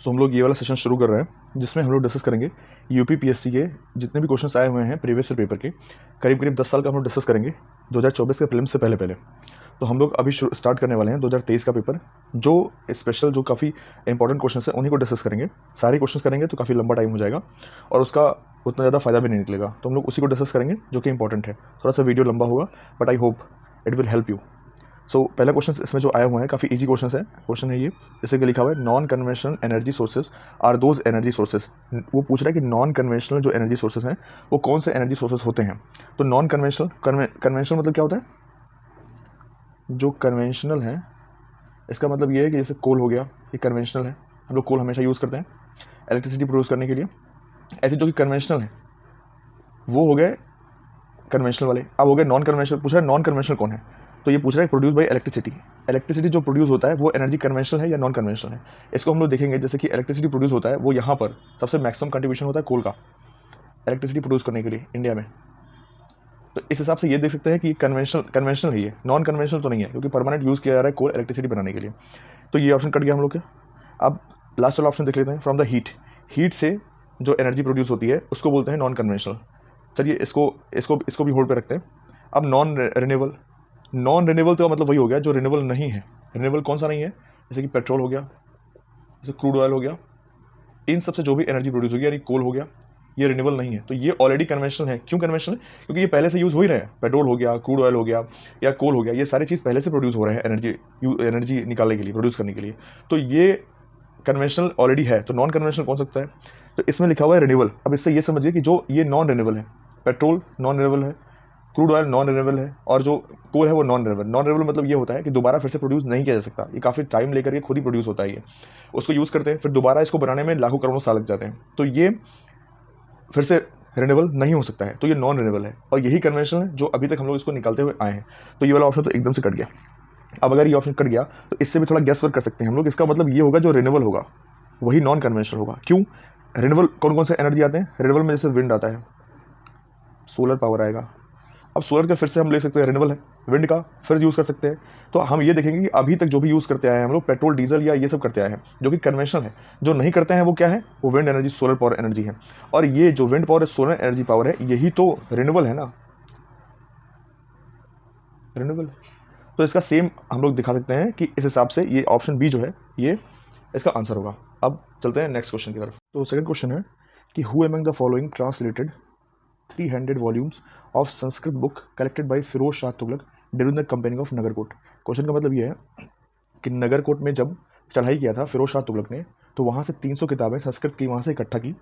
सो हम लोग ये वाला सेशन शुरू कर रहे हैं जिसमें हम लोग डिस्कस करेंगे यूपी पीएससी के जितने भी क्वेश्चंस आए हुए हैं प्रीवियस ईयर पेपर के करीब करीब 10 साल का हम लोग डिस्कस करेंगे 2024 के प्रीलिम्स से पहले पहले। तो हम लोग अभी स्टार्ट करने वाले हैं 2023 का पेपर, जो स्पेशल जो काफ़ी इंपॉर्टेंट क्वेश्चन है उन्हीं को डिस्कस करेंगे। सारे क्वेश्चन करेंगे तो काफ़ी लंबा टाइम हो जाएगा और उसका उतना ज़्यादा फ़ायदा भी नहीं निकलेगा, तो हम लोग उसी को डिस्कस करेंगे जो कि इंपॉर्टेंट है। थोड़ा सा वीडियो लंबा होगा but I hope it will help you. So पहला क्वेश्चन इसमें जो आया हुआ है काफ़ी इजी क्वेश्चन है। क्वेश्चन है ये, जैसे कि लिखा हुआ है non conventional energy sources are those energy sources. वो पूछ रहा है कि नॉन कन्वेंशनल जो एनर्जी सोर्सेज हैं वो कौन से एनर्जी सोर्सेज होते हैं। तो नॉन कन्वेंशनल मतलब क्या होता है? जो कन्वेंशनल है इसका मतलब ये है कि जैसे कोल हो गया, ये कन्वेंशनल है, हम लोग कोल हमेशा यूज़ करते हैं इलेक्ट्रिसिटी प्रोड्यूस करने के लिए। ऐसे जो कि कन्वेंशनल है वो हो गए कन्वेंशनल वाले। अब हो गए नॉन कन्वेंशनल, पूछ रहा है नॉन कन्वेंशनल कौन है, तो ये पूछ रहा है प्रोड्यूस बाई इलेक्ट्रिसिटी। इलेक्ट्रिसिटी जो प्रोड्यूस होता है वो एनर्जी कन्वेंशनल है या नॉन कन्वेंशनल है, इसको हम लोग देखेंगे। जैसे कि इलेक्ट्रिसिटी प्रोड्यूस होता है वो यहाँ पर सबसे मैक्सिमम कंट्रीब्यूशन होता है कोल का इलेक्ट्रिसिटी प्रोड्यूस करने के लिए इंडिया में। तो इस हिसाब से ये देख सकते हैं कि कन्वेंशनल है, ये नॉन कन्वेंशनल तो नहीं है क्योंकि परमानेंट यूज़ किया जा रहा है कोल इलेक्ट्रिसिटी बनाने के लिए। तो ये ऑप्शन कट गया हम लोग के। अब लास्ट वाला ऑप्शन देख लेते हैं, फ्रॉम द हीट से जो एनर्जी प्रोड्यूस होती है उसको बोलते हैं नॉन कन्वेंशनल। चलिए इसको भी होल्ड पे रखते हैं। अब नॉन रिन्यूएबल तो मतलब वही हो गया जो रिन्यूएबल नहीं है। रिन्यूएबल कौन सा नहीं है? जैसे कि पेट्रोल हो गया, जैसे क्रूड ऑयल हो गया, इन सबसे जो भी एनर्जी प्रोड्यूस होगी यानी कोल हो गया, ये रिन्यूएबल नहीं है। तो ये ऑलरेडी कन्वेंशनल है। क्यों कन्वेंशनल? क्योंकि ये पहले से यूज़ हो ही रहे हैं। पेट्रोल हो गया, क्रूड ऑयल हो गया या कोल हो गया, ये सारी चीज़ पहले से प्रोड्यूस हो रहे हैं एनर्जी निकालने के लिए, प्रोड्यूस करने के लिए। तो ये कन्वेंशनल ऑलरेडी है। तो नॉन कन्वेंशनल कौन सकता है? तो इसमें लिखा हुआ है रिन्यूएबल। अब इससे ये समझिए कि जो ये नॉन रिन्यूएबल है, पेट्रोल नॉन रिन्यूएबल है, क्रूड ऑयल नॉन रिन्यूएबल है और जो कोल है वो नॉन रिन्यूएबल। नॉन रिन्यूएबल मतलब ये होता है कि दोबारा फिर से प्रोड्यूस नहीं किया जा सकता, ये काफ़ी टाइम लेकर के खुद ही प्रोड्यूस होता है। ये उसको यूज़ करते हैं, फिर दोबारा इसको बनाने में लाखों करोड़ों साल लग जाते हैं, तो ये फिर से रिन्यूएबल नहीं हो सकता है। तो ये नॉन रिन्यूएबल है और यही कन्वेंशनल है जो अभी तक हम लोग इसको निकालते हुए आए हैं। तो ये वाला ऑप्शन तो एकदम से कट गया। अब अगर ये ऑप्शन कट गया तो इससे भी थोड़ा गैस वर्क कर सकते हैं हम लोग। इसका मतलब ये होगा जो रिन्यूएबल होगा वही नॉन कन्वेंशनल होगा। क्यों? रिन्यूएबल कौन कौन से एनर्जी आते हैं? रिन्यूएबल में जैसे विंड आता है, सोलर पावर आएगा। अब सोलर का फिर से हम ले सकते हैं रिन्यूएबल है, विंड का फिर यूज़ कर सकते हैं। तो हम ये देखेंगे कि अभी तक जो भी यूज़ करते आए हैं हम लोग पेट्रोल डीजल या ये सब करते आए हैं जो कि कन्वेंशनल है। जो नहीं करते हैं वो क्या है? वो wind energy, solar power energy है। और ये जो wind power solar energy power है यही तो रिन्यूएबल है ना, रिन्यूएबल। तो इसका सेम हम लोग दिखा सकते हैं कि इस हिसाब से ये ऑप्शन बी जो है ये इसका आंसर होगा। अब चलते हैं नेक्स्ट क्वेश्चन की तरफ। तो सेकंड क्वेश्चन है कि who among the following translated 300 volumes of Sanskrit book collected by Firoz Shah Tughlaq during the campaigning of Nagarkot. Question का मतलब ये है कि नगरकोट में जब चढ़ाई किया था फिरोज शाह तुगलक ने, तो वहाँ से 300 किताबें संस्कृत की वहाँ से इकट्ठा की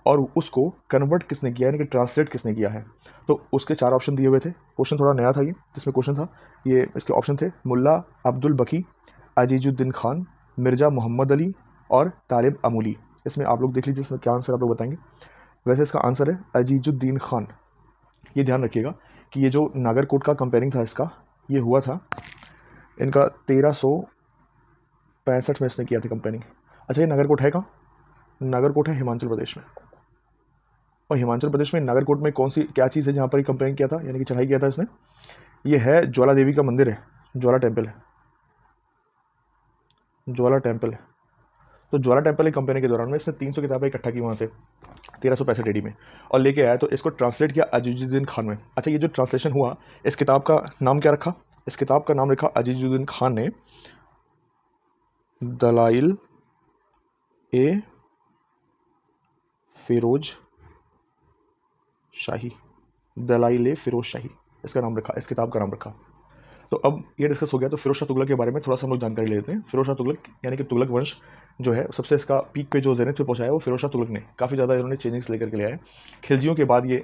और उसको कन्वर्ट किसने किया, यानी कि ट्रांसलेट किसने किया है। तो उसके 4 ऑप्शन दिए हुए थे। क्वेश्चन थोड़ा नया था ये, जिसमें क्वेश्चन था ये, इसके ऑप्शन थे मुल्ला अब्दुल बकी, अजीजुद्दीन खान, मिर्ज़ा मोहम्मद अली और तालिब अमूली। इसमें आप लोग देख लीजिए इसमें क्या आंसर आप लोग बताएंगे। वैसे इसका आंसर है अजीजुद्दीन खान। ये ध्यान रखिएगा कि ये जो नागरकोट का कंपेयरिंग था इसका, ये हुआ था इनका 1365 में इसने किया था कंपेयरिंग। अच्छा, ये नागरकोट है कहाँ? नागरकोट है हिमाचल प्रदेश में। और हिमाचल प्रदेश में नागरकोट में कौन सी क्या चीज़ है जहाँ पर ये कंपेयरिंग किया था, यानी कि चढ़ाई किया था इसने? ये है ज्वाला देवी का मंदिर है, ज्वाला टेम्पल है, ज्वाला टेम्पल है। तो ज्वाला टेम्पल की कंपेयरिंग के दौरान में इसने 300 किताबें इकट्ठा की वहाँ से 1365 AD में और लेके आया, तो इसको ट्रांसलेट किया अजीजुद्दीन खान में। अच्छा, ये जो ट्रांसलेशन हुआ इस किताब का नाम क्या रखा? इस किताब का नाम रखा अजीजुद्दीन खान ने दलाइल ए फिरोज शाही, दलाइल ए फिरोज शाही इसका नाम रखा, इस किताब का नाम रखा। तो अब ये डिस्कस हो गया, तो फिरोज शाह तुगलक के बारे में थोड़ा सा हम लोग जानकारी ले लेते हैं। फिरोज शाह तुगलक यानी कि तुगलक वंश जो है सबसे इसका पीक पे जो जेनिथ पे पहुंचा है वो फिरोज शाह तुगलक ने काफ़ी ज़्यादा इन्होंने चेंजेस लेकर के ले आए। खिलजियों के बाद ये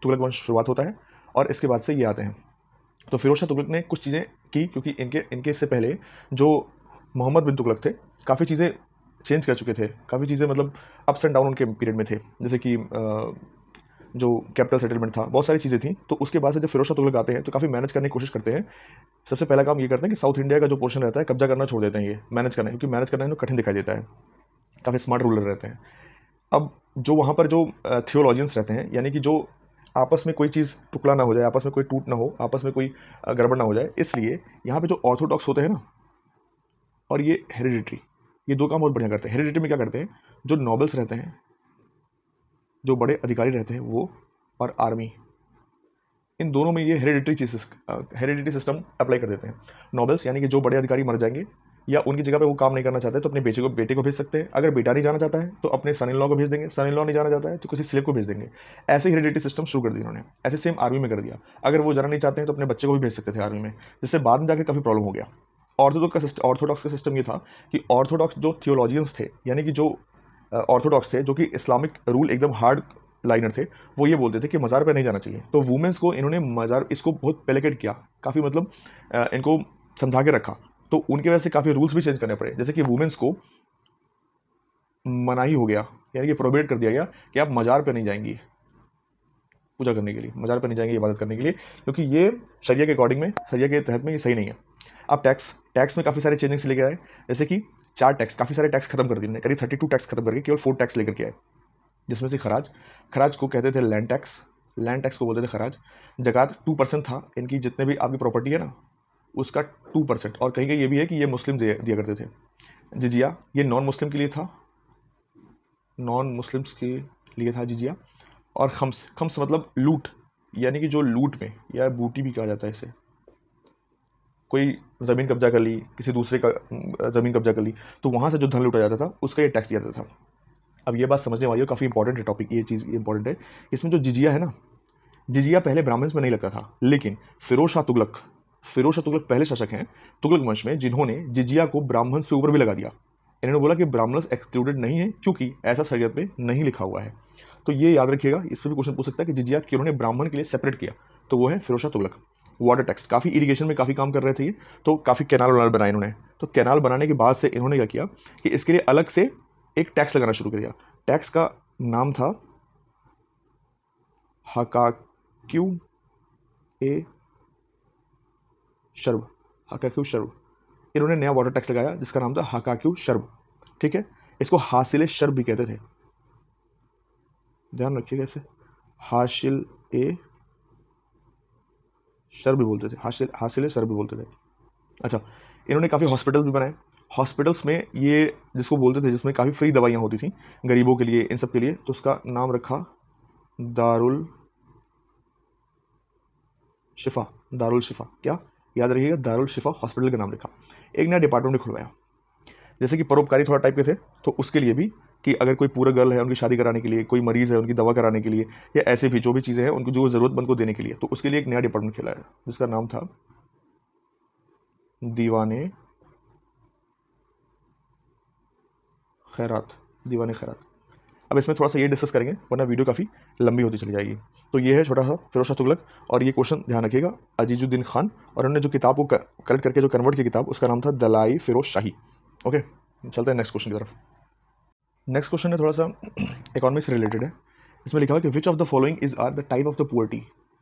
तुगलक वंश शुरुआत होता है और इसके बाद से ये आते हैं। तो फिरोज शाह तुगलक ने कुछ चीज़ें की क्योंकि इनके इससे पहले जो मोहम्मद बिन तुगलक थे काफ़ी चीज़ें चेंज कर चुके थे, काफ़ी चीज़ें मतलब अप्स एंड डाउन उनके पीरियड में थे। जैसे कि जो कैपिटल सेटलमेंट था, बहुत सारी चीज़ें थी। तो उसके बाद से जब फिरोज शाह तुगलक आते हैं तो काफ़ी मैनेज करने की कोशिश करते हैं। सबसे पहला काम ये करते हैं कि साउथ इंडिया का जो पोर्शन रहता है कब्जा करना छोड़ देते हैं, ये मैनेज करना, क्योंकि मैनेज करना इन्हें कठिन दिखाई देता है। काफ़ी स्मार्ट रूलर रहते हैं। अब जो वहाँ पर जो थियोलॉजियंस रहते हैं, यानी कि जो आपस में कोई चीज़ टुकड़ा ना हो जाए, आपस में कोई टूट ना हो, आपस में कोई गड़बड़ ना हो जाए, इसलिए यहाँ पे जो ऑर्थोडॉक्स होते हैं ना और ये हेरिडिटरी, ये दो काम बहुत बढ़िया करते हैं। हेरिडिटी में क्या करते हैं, जो नॉबल्स रहते हैं, जो बड़े अधिकारी रहते हैं वो, और आर्मी, इन दोनों में ये हेरिडिटी सिस्टम अप्लाई कर देते हैं। नॉबल्स यानी कि जो बड़े अधिकारी मर जाएंगे या उनकी जगह पे वो काम नहीं करना चाहते तो अपने बेटे को भेज सकते हैं। अगर बेटा नहीं जाना चाहता है तो अपने सन इन लॉ को भेज देंगे, सन इन लॉ नहीं जाना चाहता है तो किसी स्लेव को भेज देंगे। ऐसे हेरिडिटी सिस्टम शुरू कर दिया उन्होंने। ऐसे सेम आर्मी में कर दिया। अगर वो जाना नहीं चाहते हैं तो अपने बच्चे को भी भेज सकते थे आर्मी में, जिससे बाद में जाकर काफ़ी प्रॉब्लम हो गया। ऑर्थोडॉक्स का सिस्टम ये था कि ऑर्थोडॉक्स जो थियोलॉजियंस थे, यानी कि जो ऑर्थोडॉक्स थे, जो कि इस्लामिक रूल एकदम हार्ड लाइनर थे, वो ये बोलते थे कि मज़ार पे नहीं जाना चाहिए। तो वुमेंस को इन्होंने मज़ार, इसको बहुत पेलिकेट किया, काफ़ी मतलब इनको समझा के रखा। तो उनकी वजह से काफ़ी रूल्स भी चेंज करने पड़े। जैसे कि वुमेंस को मनाही हो गया, यानी कि प्रोहिबिट कर दिया गया कि आप मज़ार पे नहीं जाएंगी पूजा करने के लिए, मज़ार पे नहीं जाएंगी इबादत करने के लिए, क्योंकि ये शरिया के अकॉर्डिंग में, शरिया के तहत में ये सही नहीं है। अब टैक्स में काफ़ी सारे चेंजेस लेके आए। जैसे कि 4 टैक्स, काफ़ी सारे टैक्स खत्म कर दिए उन्होंने, करीब 32 टैक्स खत्म करके केवल 4 टैक्स लेकर के आए, जिसमें से खराज को कहते थे लैंड टैक्स को बोलते थे खराज। जकात 2% था, इनकी जितने भी आपकी प्रॉपर्टी है ना उसका 2%। और कहीं ये भी है कि ये मुस्लिम दिया करते थे। जिजिया ये नॉन मुस्लिम के लिए था, नॉन मुस्लिम्स के लिए था जिजिया। और खम्स मतलब लूट, यानी कि जो लूट में, या बूटी भी कहा जाता है इसे, कोई ज़मीन कब्जा कर ली, किसी दूसरे का ज़मीन कब्जा कर ली, तो वहाँ से जो धन लूटा जाता था उसका ये टैक्स दिया जाता था। अब ये बात समझने वाली है, काफ़ी इंपॉर्टेंट है टॉपिक, ये चीज़ इंपॉर्टेंट है। इसमें जो जिजिया है ना, जिजिया पहले ब्राह्मण्स में नहीं लगता था, लेकिन फिरोज शाह तुगलक पहले शासक हैं तुगलक वंश में, जिन्होंने जिजिया को ब्राह्मण्स के ऊपर भी लगा दिया। इन्होंने बोला कि ब्राह्मण्स एक्सक्लूडेड नहीं है, क्योंकि ऐसा शरीयत में नहीं लिखा हुआ है। तो ये याद रखिएगा, इस पर भी क्वेश्चन पूछ सकता है कि जिजिया क्यों उन्होंने ब्राह्मण के लिए सेपरेट किया, तो वो है फिरोज शाह तुगलक। वाटर टैक्स, काफ़ी इरीगेशन में काफ़ी काम कर रहे थे ये, तो काफ़ी कैनाल बनाए इन्होंने। तो कैनाल बनाने के बाद से इन्होंने क्या किया कि इसके लिए अलग से एक टैक्स लगाना शुरू कर दिया। टैक्स का नाम था हकाक्यू ए शर्ब, हकाक्यू शर्ब। इन्होंने नया वाटर टैक्स लगाया जिसका नाम था हकाक्यू शर्ब। ठीक है, इसको हासिल शर्ब भी कहते थे, ध्यान रखिएगा इसे, हासिल ए शर्ब भी बोलते थे, हासिल शर्ब भी बोलते थे। अच्छा, इन्होंने काफ़ी हॉस्पिटल भी बनाए। हॉस्पिटल्स में ये जिसको बोलते थे, जिसमें काफ़ी फ्री दवाइयाँ होती थी गरीबों के लिए, इन सब के लिए, तो उसका नाम रखा दारुल शिफा। क्या याद रखिएगा, दारुल शिफा हॉस्पिटल का नाम रखा। एक नया डिपार्टमेंट भी खुलवाया, जैसे कि परोपकारी थोड़ा टाइप के थे, तो उसके लिए भी कि अगर कोई पूरा गर्ल है उनकी शादी कराने के लिए, कोई मरीज़ है उनकी दवा कराने के लिए, या ऐसे भी जो भी चीज़ें हैं उनको जो ज़रूरतमंद को देने के लिए, तो उसके लिए एक नया डिपार्टमेंट खुला है जिसका नाम था दीवाने खैरात। अब इसमें थोड़ा सा ये डिस्कस करेंगे, वरना वीडियो काफ़ी लंबी होती चली जाएगी। तो ये है छोटा सा फिरोज शाह तुगलक, और ये क्वेश्चन ध्यान रखिएगा, अजीजुद्दीन खान, और उन्होंने जो किताब को कलेक्ट करके जो कन्वर्ट की किताब, उसका नाम था दलाई फिरोज शाही। ओके, चलते हैं नेक्स्ट क्वेश्चन की तरफ। नेक्स्ट क्वेश्चन है थोड़ा सा इकोनॉमिक्स से रिलेटेड है। इसमें लिखा हुआ कि which of the following is are the type of the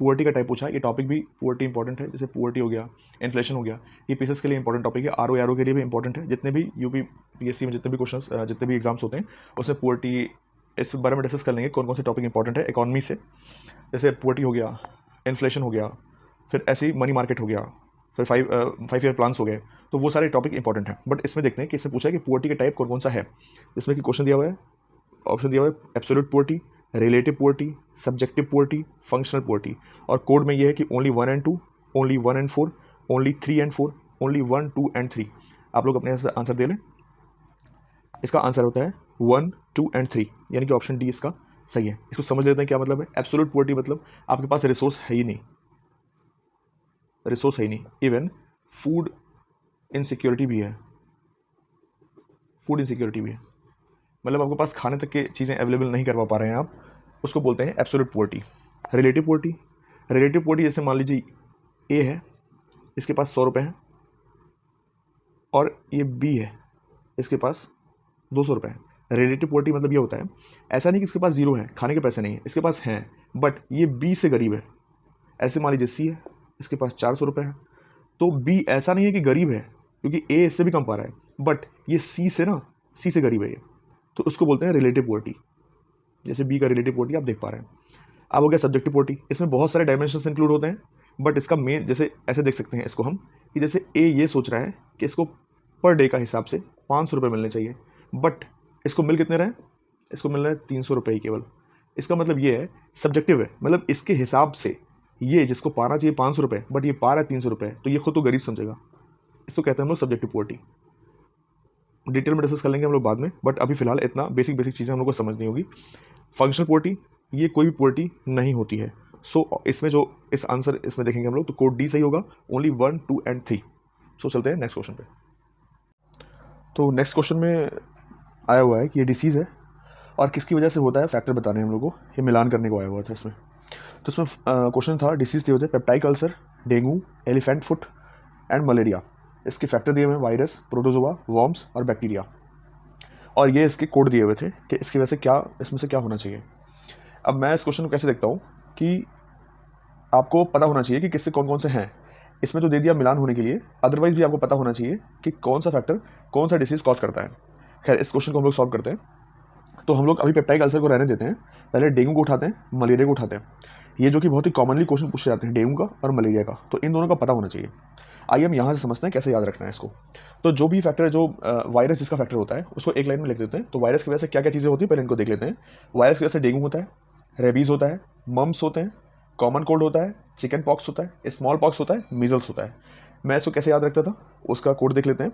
poverty का टाइप पूछा है। ये टॉपिक भी पुअर्टी इंपॉर्टेंट है, जैसे पुअर्टी हो गया, इन्फ्लेशन हो गया, ये पीसेस के लिए इंपॉर्टेंट टॉपिक है। आर के लिए भी इंपॉर्टेंट है। जितने भी UPSC में जितने भी क्वेश्चन, जितने भी एग्जाम्स होते हैं, उसमें पुअर्टी, इस बारे में डिस्कस कर लेंगे कौन कौन से टॉपिक इंपॉर्टेंट है इकोनॉमी से। जैसे पुअर्टी हो गया, इन्फ्लेशन हो गया, फिर ऐसे ही मनी मार्केट हो गया, फिर 5 ईयर प्लान्स हो गए, तो वो सारे टॉपिक इंपॉर्टेंट हैं। बट इसमें देखते हैं कि इसमें पूछा है कि पुअर्टी का टाइप कौन कौन सा है। इसमें कि क्वेश्चन दिया हुआ है, ऑप्शन दिया हुआ है absolute poverty, relative poverty, subjective poverty, functional poverty, और कोड में ये है कि only 1 and 2, only 1 and 4, only 3 and 4, only 1, 2 and 3। आप लोग अपने आंसर दे लें। इसका आंसर होता है 1, 2 and 3, यानी कि ऑप्शन डी इसका सही है। इसको समझ लेते हैं क्या मतलब है। एब्सोल्यूट पुअर्टी मतलब आपके पास रिसोर्स है ही नहीं, इवन फूड इनसिक्योरिटी भी है, मतलब आपके पास खाने तक के चीज़ें अवेलेबल नहीं करवा पा रहे हैं आप, उसको बोलते हैं एब्सोल्यूट पुअर्टी। रिलेटिव पुअर्टी जैसे मान लीजिए ए है, इसके पास 100 रुपये हैं, और ये बी है, इसके पास 200 रुपये हैं। रिलेटिव पुअर्टी मतलब ये होता है, ऐसा नहीं कि इसके पास 0 है, खाने के पैसे नहीं है, इसके पास हैं, बट ये बी से गरीब है। ऐसे मान लीजिए सी है, इसके पास 400 रुपये है, तो बी ऐसा नहीं है कि गरीब है, क्योंकि ए इससे भी कम पा रहा है, बट ये सी से गरीब है ये, तो उसको बोलते हैं रिलेटिव पुअर्टी। जैसे बी का रिलेटिव पुअर्टी आप देख पा रहे हैं। अब हो गया सब्जेक्टिव पुअर्टी, इसमें बहुत सारे डायमेंशंस इंक्लूड होते हैं, बट इसका मेन, जैसे ऐसे देख सकते हैं इसको हम, कि जैसे ए ये सोच रहा है कि इसको पर डे का हिसाब से 500 रुपये मिलने चाहिए, बट इसको मिल कितने रहे? इसको मिल रहे हैं 300 रुपये ही केवल। इसका मतलब ये है सब्जेक्टिव है, मतलब इसके हिसाब से ये जिसको पाना चाहिए 500 रुपये बट ये पा रहा है 300 रुपये, तो ये खुद तो गरीब समझेगा। इसको कहते हैं हम लोग सब्जेक्टिव पॉवर्टी। डिटेल में डिस्कस कर लेंगे हम लोग बाद में, बट अभी फिलहाल इतना बेसिक चीज़ें हम लोग को समझनी होगी। फंक्शनल पॉवर्टी ये कोई भी पॉवर्टी नहीं होती है। सो इसमें जो इस आंसर इसमें देखेंगे हम लोग तो कोड डी सही होगा, ओनली 1, 2 एंड 3। सो चलते हैं नेक्स्ट क्वेश्चन पे। तो नेक्स्ट क्वेश्चन में आया हुआ है कि ये डिसीज़ है और किसकी वजह से होता है, फैक्टर बताने हैं हम लोग को, ये मिलान करने को आया हुआ था इसमें। तो इसमें क्वेश्चन था डिसीज़ दिए होते हैं peptic ulcer, dengue, elephant foot and malaria. इसके फैक्टर दिए हुए हैं वायरस, प्रोटोजोआ, वॉर्म्स और बैक्टीरिया, और ये इसके कोड दिए हुए थे कि इसकी वजह से क्या, इसमें से क्या होना चाहिए। अब मैं इस क्वेश्चन को कैसे देखता हूँ कि आपको पता होना चाहिए कि किससे कौन कौन से हैं। इसमें तो दे दिया मिलान होने के लिए, अदरवाइज भी आपको पता होना चाहिए कि कौन सा फैक्टर कौन सा डिसीज़ कॉज करता है। खैर इस क्वेश्चन को हम लोग सॉल्व करते हैं। तो हम लोग अभी पेप्टाइक अल्सर को रहने देते हैं, पहले डेंगू को उठाते हैं, मलेरिया को उठाते हैं। ये जो कि बहुत ही कॉमनली क्वेश्चन पूछे जाते हैं डेंगू का और मलेरिया का, तो इन दोनों का पता होना चाहिए। आइए हम यहाँ से समझते हैं कैसे याद रखना है इसको। तो जो भी फैक्टर है, जो वायरस जिसका फैक्टर होता है उसको एक लाइन में लिख देते हैं। तो वायरस की वजह से क्या क्या चीज़ें होती है पहले इनको देख लेते हैं। वायरस की वजह से डेंगू होता है, रेबीज़ होता है, मम्स होते हैं, कॉमन कोल्ड होता है, चिकन पॉक्स होता है, स्मॉल पॉक्स होता है, मीजल्स होता है। मैं इसको कैसे याद रखता था उसका कोड देख लेते हैं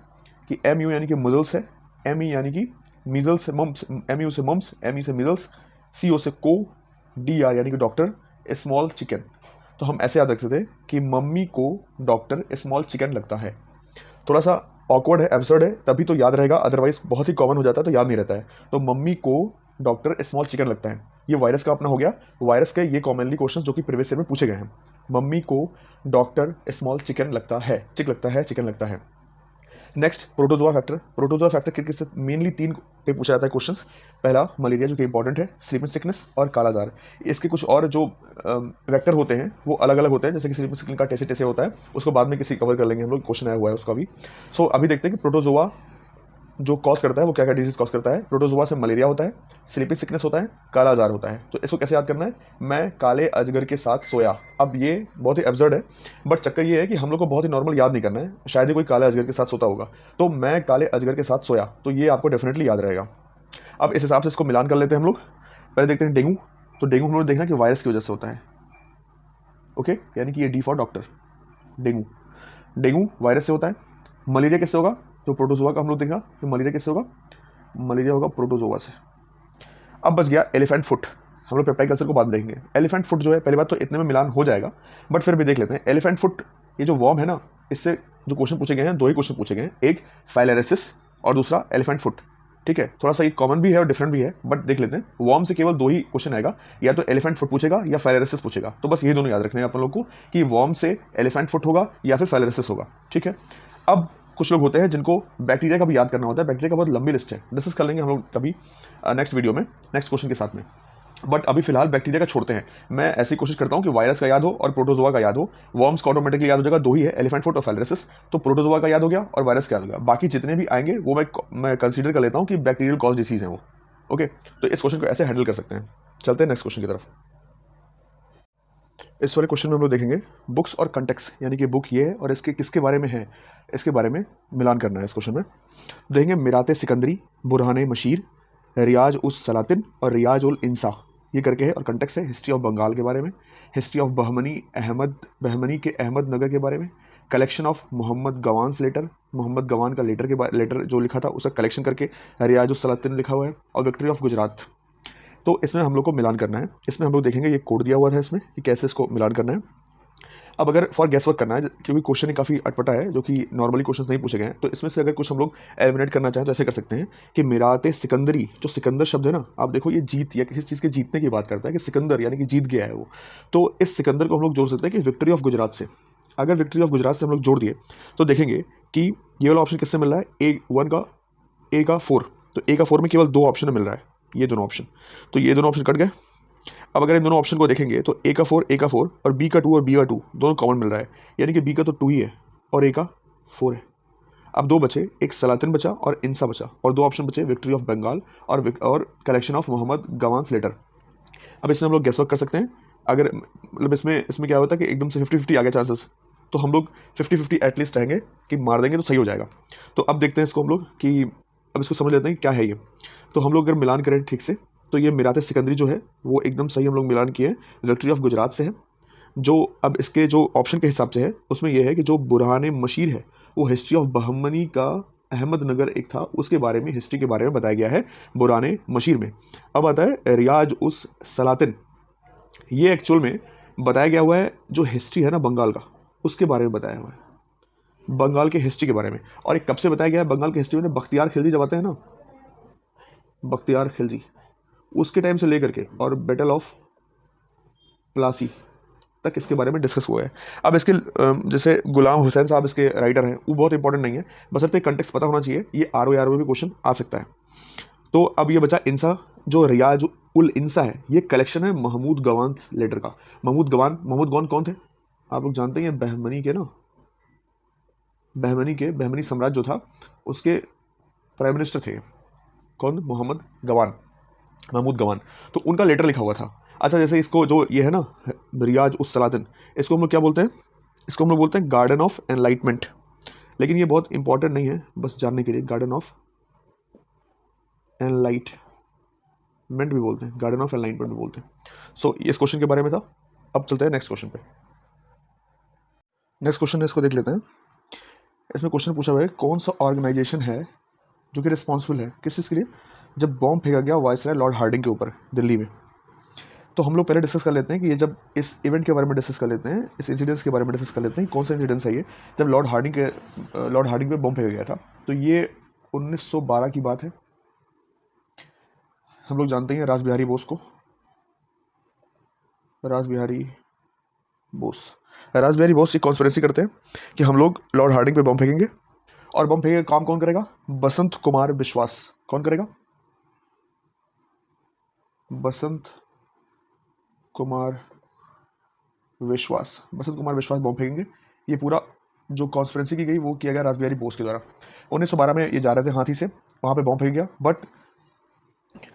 कि MU यानी कि मजल्स है, ME यानी कि मीजल्स से मम्स, MU से मम्स, ME से मीजल्स, CO से को, DR यानी कि डॉक्टर, स्मॉल चिकन। तो हम ऐसे याद रखते थे कि मम्मी को डॉक्टर स्मॉल चिकन लगता है। थोड़ा सा ऑकवर्ड है, एब्सर्ड है, तभी तो याद रहेगा, अदरवाइज बहुत ही कॉमन हो जाता है तो याद नहीं रहता है। तो मम्मी को डॉक्टर स्मॉल चिकन लगता है, ये वायरस का अपना हो गया। वायरस के ये कॉमनली क्वेश्चन जो कि प्रीवियस ईयर में पूछे गए हैं। मम्मी को डॉक्टर स्मॉल चिकन लगता है, चिकन लगता है। Next protozoa factor. Protozoa factor किस मेनली 3 पे पूछा जाता है क्वेश्चंस। पहला मलेरिया जो कि इंपॉर्टेंट है, स्लीपिंग सिकनेस और कालाजार। इसके कुछ और जो वेक्टर होते हैं वो अलग अलग होते हैं, जैसे कि स्लीपिंग सिकनेस का टेसे होता है, उसको बाद में किसी कवर कर लेंगे हम लोग, क्वेश्चन आया हुआ है उसका भी। सो अभी देखते हैं कि प्रोटोजोआ जो कॉज करता है वो क्या क्या डिजीज कॉज करता है। प्रोटोजोआ से मलेरिया होता है, स्लीपिंग सिकनेस होता है, कालाजार होता है। तो इसको कैसे याद करना है, मैं काले अजगर के साथ सोया। अब ये बहुत ही एब्सर्ड है, बट चक्कर ये है कि हम लोग को बहुत ही नॉर्मल याद नहीं करना है, शायद ही कोई काले अजगर के साथ सोता होगा। तो मैं काले अजगर के साथ सोया, तो ये आपको डेफिनेटली याद रहेगा। अब इस हिसाब से इसको मिलान कर लेते हैं हम लोग। पहले देखते हैं डेंगू। तो डेंगू हम लोग देखना कि वायरस की वजह से होता है, ओके, यानी कि ये D for doctor. Dengue virus से होता है। मलेरिया किससे होगा, तो प्रोटोजोआ का हम लोग देखना कि मलेरिया किससे होगा, मलेरिया होगा प्रोटोजोआ से। अब बच गया एलिफेंट फुट, हम लोग पेप्टाइक अल्सर को बाद में देखेंगे। एलिफेंट फुट जो है, पहली बात तो इतने में मिलान हो जाएगा, बट फिर भी देख लेते हैं। एलिफेंट फुट ये जो वॉर्म है ना, इससे जो क्वेश्चन पूछे गए हैं, 2 ही क्वेश्चन पूछे गए हैं, एक फाइलेरिसिस और दूसरा एलिफेंट फुट। ठीक है, थोड़ा सा ये कॉमन भी है और डिफरेंट भी है, बट देख लेते हैं। वॉर्म से केवल 2 ही क्वेश्चन आएगा, या तो एलिफेंट फुट पूछेगा या फाइलेरिसिस पूछेगा। तो बस ये दोनों याद रखने हैं अपन लोग को कि वॉर्म से एलिफेंट फुट होगा या फिर फाइलेरिसिस होगा। ठीक है, अब कुछ लोग होते हैं जिनको बैक्टीरिया का भी याद करना होता है। बैक्टीरिया का बहुत लंबी लिस्ट है, डिस्कस कर लेंगे हम लोग कभी नेक्स्ट वीडियो में, नेक्स्ट क्वेश्चन के साथ में। बट अभी फिलहाल बैक्टीरिया का छोड़ते हैं। मैं ऐसी कोशिश करता हूं कि वायरस का याद हो और प्रोटोजोआ का याद हो। वॉर्म्स का ऑटोमेटिकली याद हो जाएगा, 2 ही है, एलिफेंट फुट और फाइलेरिसिस। तो प्रोटोजोआ का याद हो गया और वायरस का याद हो गया। बाकी जितने भी आएंगे वो मैं कंसीडर कर लेता हूं कि बैक्टीरियल कॉज डिसीज है वो। ओके, तो इस क्वेश्चन को ऐसे हैंडल कर सकते हैं। चलते हैं नेक्स्ट क्वेश्चन की तरफ। इस वाले क्वेश्चन में हम लोग देखेंगे बुक्स और कंटेक्स्ट, यानी कि बुक ये है और इसके किसके बारे में है, इसके बारे में मिलान करना है इस क्वेश्चन में। देखेंगे मिराते सिकंदरी, बुरहाने मशीर, रियाज उस सलातिन और रियाज उल इंसा, ये करके है। और कंटेक्स्ट है हिस्ट्री ऑफ बंगाल के बारे में, हिस्ट्री ऑफ बहमनी के अहमदनगर के बारे में, collection of Mohammed Gawan's letter, Mohammed Gawan का लेटर जो लिखा था उसका कलेक्शन करके रियाज उस सलातिन लिखा हुआ है, और विक्ट्री ऑफ गुजरात। तो इसमें हम लोग को मिलान करना है। इसमें हम लोग देखेंगे ये कोड दिया हुआ था इसमें कि कैसे इसको मिलान करना है। अब अगर फॉर गैस वर्क करना है, क्योंकि क्वेश्चन काफ़ी अटपटा है जो कि नॉर्मली क्वेश्चन नहीं पूछे गए हैं, तो इसमें से अगर कुछ हम लोग एलिमिनेट करना चाहें तो ऐसे कर सकते हैं कि मिराते सिकंदरी, जो सिकंदर शब्द है ना, आप देखो ये जीत या किसी चीज़ के जीतने की बात करता है कि सिकंदर यानी कि जीत गया है वो। तो इस सिकंदर को हम लोग जोड़ सकते हैं कि विक्ट्री ऑफ गुजरात से। अगर विक्ट्री ऑफ गुजरात से हम लोग जोड़ दिए तो देखेंगे कि ये वाला ऑप्शन किससे मिल रहा है, A1 का, A का 4। तो A का 4 में केवल 2 ऑप्शन मिल रहा है, ये दोनों ऑप्शन। तो ये दोनों ऑप्शन कट गए। अब अगर इन दोनों ऑप्शन को देखेंगे तो A का 4 और B का 2 और B का 2 दोनों कॉमन मिल रहा है, यानी कि B का तो 2 ही है और A का 4 है। अब 2 बचे, एक सलातिन बचा और इंसा बचा, और 2 ऑप्शन बचे विक्ट्री ऑफ बंगाल और collection of Mohammed Gawan's letter. अब इसमें हम लोग गेस वर्क कर सकते हैं। अगर मतलब इसमें क्या होता है कि एकदम से 50-50 आ गया चांसेस, तो हम लोग 50-50 एटलीस्ट रहेंगे कि मार देंगे तो सही हो जाएगा। तो अब देखते हैं इसको हम लोग कि अब इसको समझ लेते हैं कि क्या है ये। तो हम लोग अगर मिलान करें ठीक से तो ये मिरात सिकंदरी जो है वो एकदम सही हम लोग मिलान किए हैं, विक्ट्री ऑफ गुजरात से है। जो अब इसके जो ऑप्शन के हिसाब से है उसमें यह है कि जो बुरहान मशीर है वो हिस्ट्री ऑफ बहमनी का अहमदनगर एक था, उसके बारे में हिस्ट्री के बारे में बताया गया है बुरहान मशीर में। अब आता है रियाज उस सलातिन, ये एक्चुअल में बताया गया हुआ है जो हिस्ट्री है ना बंगाल का, उसके बारे में बताया हुआ है, बंगाल के हिस्ट्री के बारे में। और एक कब से बताया गया है बंगाल की हिस्ट्री में, बख्तियार खिलजी जब आते हैं ना, बख्तियार खिलजी उसके टाइम से लेकर के और बैटल ऑफ प्लासी तक इसके बारे में डिस्कस हुआ है। अब इसके जैसे गुलाम हुसैन साहब इसके राइटर हैं, वो बहुत इंपॉर्टेंट नहीं है, बशर्ते कंटेक्स्ट पता होना चाहिए, ये ROAR में भी क्वेश्चन आ सकता है। तो अब ये बचा इंसा, जो रियाज उल इंसा है ये कलेक्शन है महमूद गवान लेटर का। महमूद गवान कौन थे आप लोग जानते हैं, बहमनी के ना, बहमनी साम्राज्य जो था उसके प्राइम मिनिस्टर थे कौन, महमूद गवान। तो उनका लेटर लिखा हुआ था। अच्छा जैसे इसको जो ये है ना रियाज उस सलातिन, इसको हम लोग क्या बोलते हैं, इसको हम लोग बोलते हैं गार्डन ऑफ एनलाइटमेंट, लेकिन ये बहुत इंपॉर्टेंट नहीं है, बस जानने के लिए गार्डन ऑफ एनलाइटमेंट भी बोलते हैं, गार्डन ऑफ एनलाइटमेंट भी बोलते हैं। सो इस क्वेश्चन के बारे में था। अब चलते हैं नेक्स्ट क्वेश्चन पे। नेक्स्ट क्वेश्चन है, इसको देख लेते हैं। इसमें क्वेश्चन पूछा हुआ है कौन सा ऑर्गेनाइजेशन है जो कि रिस्पॉन्सिबल है किस चीज़ के लिए, जब बॉम्ब फेंका गया वायसराय लॉर्ड हार्डिंग के ऊपर दिल्ली में। तो हम लोग पहले डिस्कस कर लेते हैं कि ये जब इस इवेंट के बारे में डिस्कस कर लेते हैं, इस इंसिडेंस के बारे में डिस्कस कर लेते हैं कौन सा इंसिडेंस है ये, जब लॉर्ड हार्डिंग पे बॉम्ब फेंका गया था। तो ये 1912 की बात है। हम लोग जानते हैं रासबिहारी बोस को, रासबिहारी बोस एक कॉन्स्पिरेसी करते हैं कि हम लोग लॉर्ड हार्डिंग पे बॉम्ब फेंकेंगे, और बॉम्ब फेंके काम कौन करेगा, बसंत कुमार विश्वास। कौन करेगा, बसंत कुमार विश्वास बॉम्ब फेंकेंगे। ये पूरा जो कॉन्स्पिरेसी की गई वो किया गया रासबिहारी बोस के द्वारा। 1912 में ये जा रहे थे हाथी से, वहाँ पे बॉम्ब फेंक गया, बट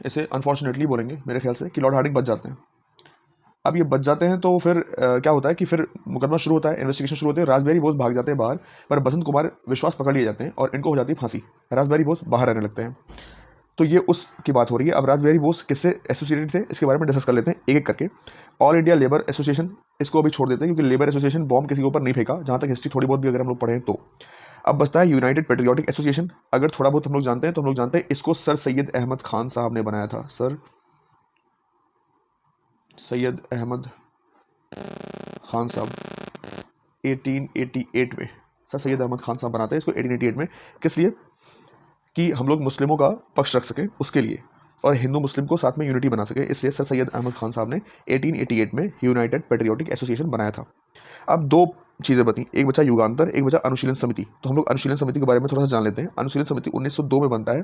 इसे अनफॉर्चुनेटली बोलेंगे मेरे ख्याल से कि लॉर्ड हार्डिंग बच जाते हैं। अब ये बच जाते हैं तो फिर क्या होता है कि फिर मुकदमा शुरू होता है, इन्वेस्टिगेशन शुरू होती है, रासबिहारी बोस भाग जाते हैं बाहर, पर बसंत कुमार विश्वास पकड़ लिए जाते हैं और इनको हो जाती है फांसी। रासबिहारी बोस बाहर रहने लगते हैं। तो ये उसकी बात हो रही है। अब रासबिहारी बोस किससे एसोसिएटेड थे इसके बारे में डिस्कस कर लेते हैं एक एक करके। ऑल इंडिया लेबर एसोसिएशन, इसको अभी छोड़ देते हैं क्योंकि लेबर एसोसिएशन बॉम्ब किसी के ऊपर नहीं फेंका, जहाँ तक हिस्ट्री थोड़ी बहुत भी अगर हम लोग पढ़ें तो। अब बचता है यूनाइटेड पेट्रियोटिक एसोसिएशन, अगर थोड़ा बहुत हम लोग जानते हैं तो हम लोग जानते हैं इसको सर सैयद अहमद खान साहब ने बनाया था। सर सैयद अहमद खान साहब 1888 में, सर सैयद अहमद खान साहब बनाते हैं इसको 1888 में। किस लिए, कि हम लोग मुस्लिमों का पक्ष रख सकें उसके लिए, और हिंदू मुस्लिम को साथ में यूनिटी बना सके, इसलिए सर सैयद अहमद खान साहब ने 1888 में यूनाइटेड पेट्रियोटिक एसोसिएशन बनाया था। अब दो चीज़ें बती, एक बचा युगांतर, एक बचा अनुशीलन समिति। तो हम लोग अनुशीलन समिति के बारे में थोड़ा सा जान लेते हैं। अनुशीलन समिति 1902 में बनता है,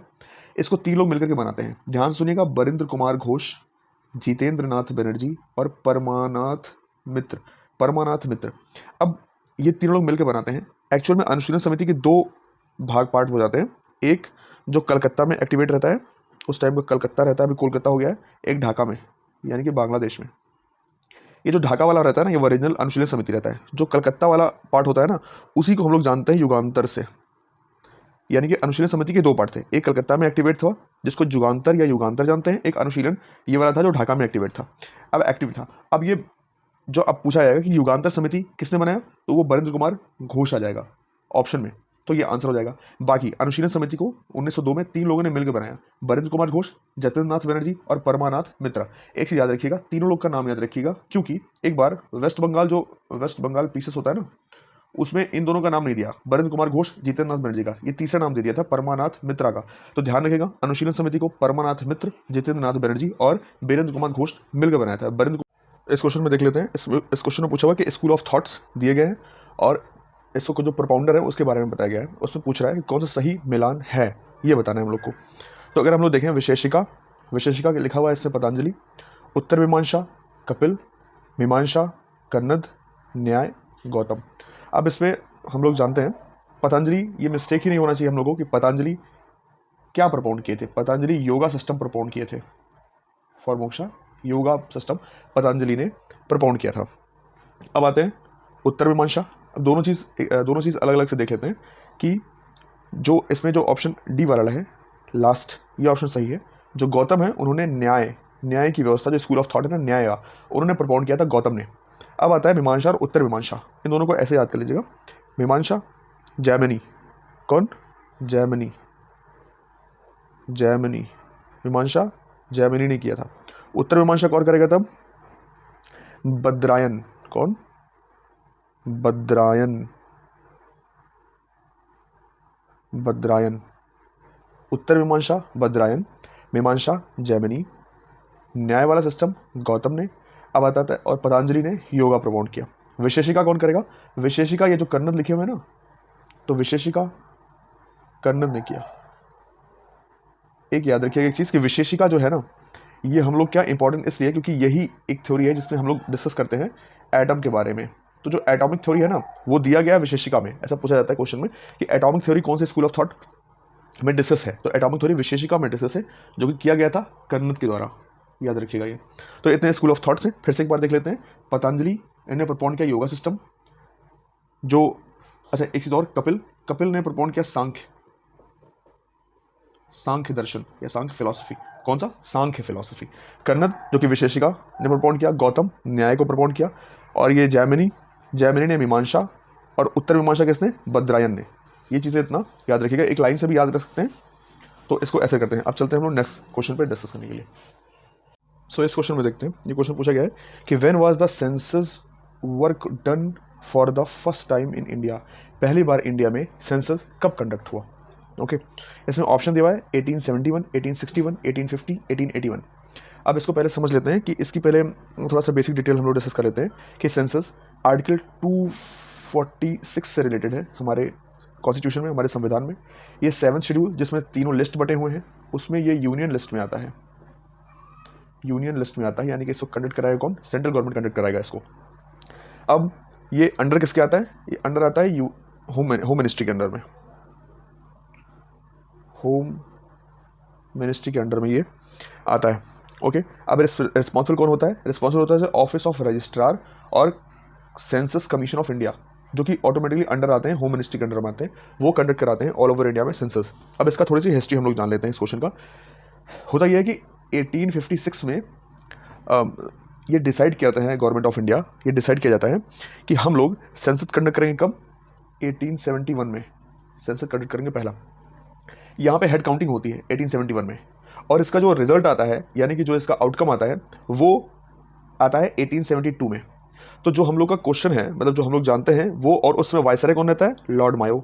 इसको 3 लोग मिलकर के बनाते हैं, ध्यान सुनिएगा, बरिंद्र कुमार घोष, जितेंद्र नाथ बनर्जी और परमानाथ मित्र। अब ये 3 लोग मिलकर बनाते हैं। एक्चुअल में अनुशीलन समिति के 2 पार्ट हो जाते हैं, एक जो कलकत्ता में एक्टिवेट रहता है, उस टाइम का कलकत्ता रहता है, अभी कोलकाता हो गया है, एक ढाका में यानी कि बांग्लादेश में। ये जो ढाका वाला रहता है ना, ये ओरिजिनल अनुशीलन समिति रहता है। जो कलकत्ता वाला पार्ट होता है ना, उसी को हम लोग जानते हैं युगांतर से। यानी कि अनुशीलन समिति के 2 पार्ट थे, एक कलकत्ता में एक्टिवेट था जिसको जुगांतर या युगांतर जानते हैं, एक अनुशीलन ये वाला था जो ढाका में एक्टिवेट था, अब एक्टिव था। अब ये जो अब पूछा जाएगा कि युगांतर समिति किसने बनाया, तो वो बरिंद्र कुमार घोष आ जाएगा ऑप्शन में, तो ये आंसर हो जाएगा। बाकी अनुशीलन समिति को 1902 में 3 लोगों ने मिलकर बनाया, बरिंद्र कुमार घोष, जितेंद्र नाथ बनर्जी और परमानाथ मित्रा। एक चीज़ याद रखिएगा, तीनों लोग का नाम याद रखिएगा, क्योंकि एक बार वेस्ट बंगाल पीसेस होता है ना, उसमें इन दोनों का नाम नहीं दिया, बरिंद्र कुमार घोष, जितेंद्र नाथ बनर्जी का, ये तीसरा नाम दे दिया था परमानाथ मित्रा का। तो ध्यान रखिएगा, अनुशीलन समिति को परमानाथ मित्र, जितेंद्र नाथ बनर्जी और बीरेंद्र कुमार घोष मिलकर बनाया था। इस क्वेश्चन में देख लेते हैं। इस क्वेश्चन में पूछा हुआ कि स्कूल ऑफ थॉट्स दिए गए हैं और इसको जो प्रोपाउंडर है उसके बारे में बताया गया है। उसमें पूछ रहा है कि कौन सा सही मिलान है, ये बताना है हम लोग को। तो अगर हम लोग देखें विशेषिका के लिखा हुआ है इसमें पतंजलि, उत्तर मीमांसा कपिल, मीमांसा कन्नद, न्याय गौतम। अब इसमें हम लोग जानते हैं पतंजलि, ये मिस्टेक ही नहीं होना चाहिए हम लोगों को कि पतंजलि क्या प्रपोन किए थे। पतंजलि योगा सिस्टम प्रपोन किए थे, फॉर मोक्षा योगा सिस्टम पतंजलि ने प्रपोन किया था। अब आते हैं उत्तर मीमांसा। अब दोनों चीज़ अलग अलग से देख लेते हैं कि जो इसमें जो ऑप्शन डी वाला है लास्ट, ये ऑप्शन सही है। जो गौतम है उन्होंने न्याय की व्यवस्था, जो स्कूल ऑफ थॉट है ना न्याय का, उन्होंने प्रपोन किया था गौतम ने। अब आता है मीमांसा और उत्तर मीमांसा, इन दोनों को ऐसे याद कर लीजिएगा। मीमांसा जैमिनी, कौन? जैमिनी, मीमांसा जैमिनी ने किया था। उत्तर मीमांसा कौन करेगा तब? बद्रायन, कौन? बद्रायन। उत्तर मीमांसा बद्रायन, मीमांसा जैमिनी, न्याय वाला सिस्टम गौतम ने। अब आता है और पतंजलि ने योगा प्रमोट किया। विशेषिका कौन करेगा? विशेषिका ये जो कन्नड़ लिखे हुए हैं ना, तो विशेषिका कन्नड़ ने किया। एक याद रखिएगा एक चीज़ कि विशेषिका जो है ना, ये हम लोग क्या इंपॉर्टेंट इसलिए क्योंकि यही एक थ्योरी है जिसमें हम लोग डिस्कस करते हैं एटम के बारे में। तो जो एटॉमिक थ्योरी है ना, वो दिया गया है विशेषिका में। ऐसा पूछा जाता है क्वेश्चन में कि एटॉमिक थ्योरी कौन से स्कूल ऑफ थॉट में डिस्कस है, तो एटॉमिक थ्योरी विशेषिका में डिस्कस है, जो कि किया गया था कन्नड़ के द्वारा। याद रखिएगा ये। तो इतने स्कूल ऑफ थॉट्स हैं, फिर से एक बार देख लेते हैं। पतंजलि ने प्रपोन किया योगा सिस्टम, जो अच्छा एक चीज़ और, कपिल ने प्रपोन किया सांख्य दर्शन या सांख्य फिलॉसफी। कौन सा? सांख्य फिलॉसफी। कन्नड़ जो कि विशेषिका ने प्रपोन किया, गौतम न्याय को प्रपोन किया, और ये जैमिनी ने मीमांसा, और उत्तर मीमांसा किसने? बद्रायन ने। ये चीज़ें इतना याद रखिएगा, एक लाइन से भी याद रख सकते हैं। तो इसको ऐसे करते हैं। अब चलते हैं हम लोग नेक्स्ट क्वेश्चन पे डिस्कस करने के लिए। सो इस क्वेश्चन में देखते हैं, ये क्वेश्चन पूछा गया है कि when was the census work done for the first time in India. पहली बार इंडिया में सेंसस कब कंडक्ट हुआ? ओके, इसमें ऑप्शन दिया हुआ है 1871, 1861, 1850, 1881। अब इसको पहले समझ लेते हैं कि इसकी पहले थोड़ा सा बेसिक डिटेल हम लोग डिस्कस कर लेते हैं कि सेंसस आर्टिकल 246 से रिलेटेड है हमारे कॉन्स्टिट्यूशन में, हमारे संविधान में। ये 7th शेड्यूल जिसमें तीनों लिस्ट बटे हुए हैं, उसमें ये यूनियन लिस्ट में आता है, यानी कि इसको कंडक्ट कराएगा कौन? सेंट्रल गवर्नमेंट कंडक्ट कराएगा इसको। अब ये अंडर किसके आता है? ये अंडर आता है होम मिनिस्ट्री के अंडर में, होम मिनिस्ट्री के अंडर में ये आता है। ओके, अब रिस्पॉन्सिबल कौन होता है? रिस्पॉन्सिबल होता है ऑफिस ऑफ रजिस्ट्रार और सेंसस कमीशन ऑफ इंडिया, जो कि ऑटोमेटिकली अंडर आते हैं, होम मिनिस्ट्री के अंडर में आते हैं। वो कंडक्ट कराते हैं ऑल ओवर इंडिया में सेंसस। अब इसका थोड़ी सी हिस्ट्री हम लोग जान लेते हैं इस क्वेश्चन का। होता यह है कि 1856 में ये डिसाइड किया जाता है, गवर्नमेंट ऑफ इंडिया ये डिसाइड किया जाता है कि हम लोग सेंसस कंडक्ट करेंगे कब? 1871 में सेंसस कंडक्ट करेंगे पहला। यहाँ पे हेड काउंटिंग होती है 1871 में, और इसका जो रिजल्ट आता है, यानी कि जो इसका आउटकम आता है, वो आता है 1872 में। तो जो हम लोग का क्वेश्चन है, मतलब जो हम लोग जानते हैं वो, और उसमें वायसराय कौन रहता है? लॉर्ड मायो।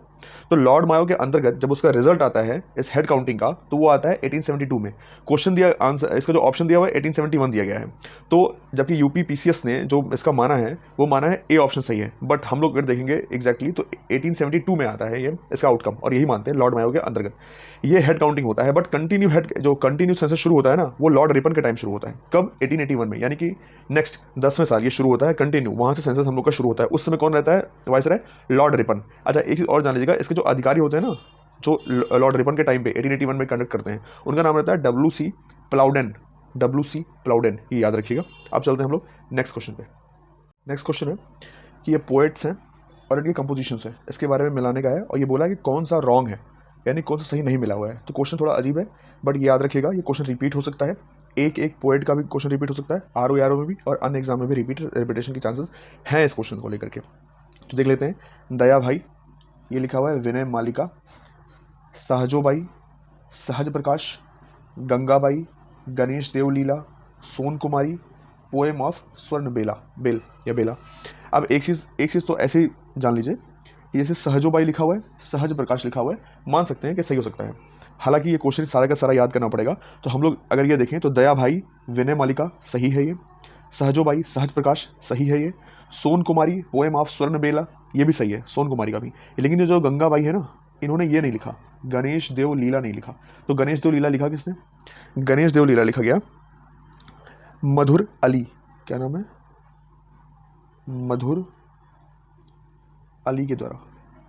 तो लॉर्ड मायो के अंतर्गत जब उसका रिजल्ट आता है इस हेड काउंटिंग का, तो वो आता है 1872 में। क्वेश्चन दिया, आंसर इसका जो ऑप्शन दिया हुआ है 1871 दिया गया है। तो जबकि यूपी पीसीएस ने जो इसका माना है, वो माना है ए ऑप्शन सही है, बट हम लोग अगर देखेंगे एग्जैक्टली तो 1872 में आता है ये इसका आउटकम, और यही मानते हैं लॉर्ड मायो के अंतर्गत ये हेड काउंटिंग होता है। बट कंटिन्यू सेंसस शुरू होता है ना, वो लॉर्ड रिपन के टाइम शुरू होता है। कब? 1881 में, यानी कि नेक्स्ट 10वें साल ये शुरू होता है कंटिन्यू, वहाँ से सेंसस हम लोग का शुरू होता है। उस समय कौन रहता है वाइसराय? Lord Ripon. अच्छा एक चीज़ और जान लीजिएगा, इसके जो अधिकारी होते हैं ना, जो लॉर्ड रिपन के टाइम पे 1881 में कंडक्ट करते हैं, उनका नाम रहता है WC प्लाउडेन, ये याद रखिएगा। अब चलते हैं हम लोग नेक्स्ट क्वेश्चन पे। नेक्स्ट क्वेश्चन है कि ये पोएट्स हैं और इनकी कंपोजिशंस हैं, इसके बारे में मिलाने का है, और ये बोला है कि कौन सा रॉन्ग है, यानी कौन सा सही नहीं मिला हुआ है। तो क्वेश्चन थोड़ा अजीब है, बट ये याद रखिएगा, ये क्वेश्चन रिपीट हो सकता है, एक पोएट का भी क्वेश्चन रिपीट हो सकता है, RO में भी, और अन्य एग्जाम में भी रिपीटेशन के चांसेस हैं इस क्वेश्चन को लेकर के। तो देख लेते हैं। दया भाई, ये लिखा हुआ है विनय मालिका, सहजोबाई, सहज प्रकाश, गंगाबाई, गणेश देवलीला, सोन कुमारी, पोएम ऑफ स्वर्ण बेला। अब एक चीज़ तो ऐसे ही जान लीजिए कि जैसे सहजोबाई लिखा हुआ है, सहज प्रकाश लिखा हुआ है, मान सकते हैं कि सही हो सकता है। हालांकि ये क्वेश्चन सारा का सारा याद करना पड़ेगा। तो हम लोग अगर ये देखें तो दया भाई विनय मालिका सही है, ये सहजोबाई सहज प्रकाश सही है, ये सोन कुमारी पोएम ऑफ स्वर्ण बेला ये भी सही है, सोन कुमारी का भी। लेकिन ये जो गंगाबाई है ना, इन्होंने ये नहीं लिखा, गणेश देव लीला नहीं लिखा। तो गणेश देव लीला लिखा किसने? गणेश देव लीला लिखा गया मधुर अली, क्या नाम है? मधुर अली के द्वारा।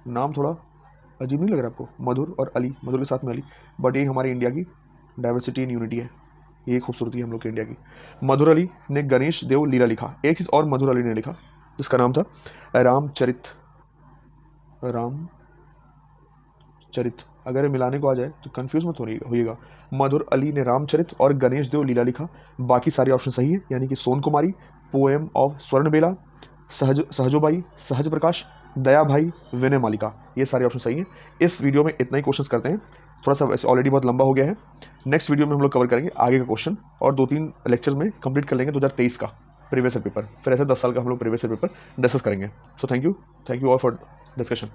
नाम थोड़ा अजीब नहीं लग रहा आपको? मधुर और अली, मधुर के साथ में अली, बट ये हमारे इंडिया की डाइवर्सिटी इन यूनिटी है, ये खूबसूरती है हम लोग के इंडिया की। मधुर अली ने गणेश देव लीला लिखा। एक चीज़ और मधुर अली ने लिखा जिसका नाम था रामचरित रामचरित, अगर मिलाने को आ जाए तो कंफ्यूज मत होइएगा। मधुर अली ने रामचरित और गणेश देव लीला लिखा। बाकी सारे ऑप्शन सही है, यानी कि सोन कुमारी, पोएम ऑफ स्वर्णबेला, सहजोबाई, सहज प्रकाश, दया भाई, विनय मालिका, ये सारे ऑप्शन सही हैं। इस वीडियो में इतना ही क्वेश्चंस करते हैं, थोड़ा सा वैसे ऑलरेडी बहुत लंबा हो गया है। नेक्स्ट वीडियो में हम लोग कवर करेंगे आगे का क्वेश्चन और 2-3 लेक्चर में कंप्लीट कर लेंगे 2023 का प्रीवियस ईयर पेपर, फिर ऐसे 10 साल का हम लोग प्रीवियस ईयर पेपर डिस्कस करेंगे। So thank you all for discussion.